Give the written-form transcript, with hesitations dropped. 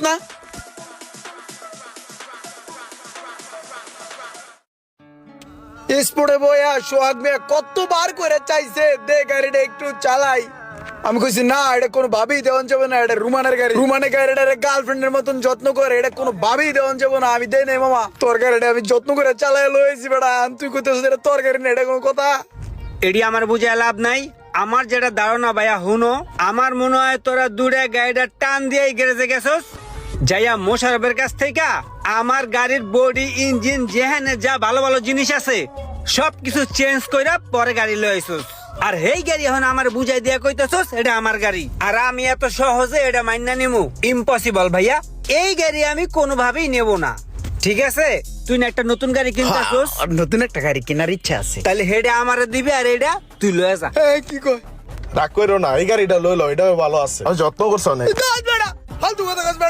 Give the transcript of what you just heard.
না স্পোর্টে বইয়া সোহাগ মিয়া কতবার করে চাইছে দে গাড়িটা একটু চালাই। আমি কইছি না, এটা কোনো ভাবেই দেওয়ান যাবে না, এটা রুমানের গাড়ি। রুমানের গাড়িটা গার্লফ্রেন্ডের মতন যত্ন করে, এটা কোনো ভাবেই দেওয়ান যাবে না। আমি দেই নাই মামা, তোর গাড়িটা আমি যত্ন করে চালাই লয়েছি বেটা। তুই কইতেছিস এটা তোর গাড়ি না, এটা কোনো কথা? এডি আমার বুঝায় লাভ নাই। আমার যেটা ধারণা ভাইয়া হুনো, আমার মনে হয় তোরা দূরে গাড়িটা টান দিয়ে গ্যারেজে গেছস, যাইয়া মোশারফের কাছ থেকে আমার গাড়ির বডি ইঞ্জিন যেখানে যা ভালো ভালো জিনিস আছে সবকিছু চেঞ্জ কইরা পরে গাড়ি লই আইছস। আর হেই গাড়ি এখন আমার বুঝাই দিয়া কইতেছস এটা আমার গাড়ি, আর আমি এত সহজে এটা মাইনা নিমু? ইম্পসিবল ভাইয়া, এই গাড়ি আমি কোনোভাবেই নেব না। ঠিক আছে, তুই না একটা নতুন গাড়ি কিনতেছস, নতুন একটা গাড়ি কেনার ইচ্ছা আছে। তাহলে হেডা আমারে দিবি আর এটা তুই লয়ে যা। কি কয়? রাগ করো না, এই গাড়িটা লইলো, এটা ভালো আছে, যত্ন করছো অনেক। ফালতু কথা কস বেটা।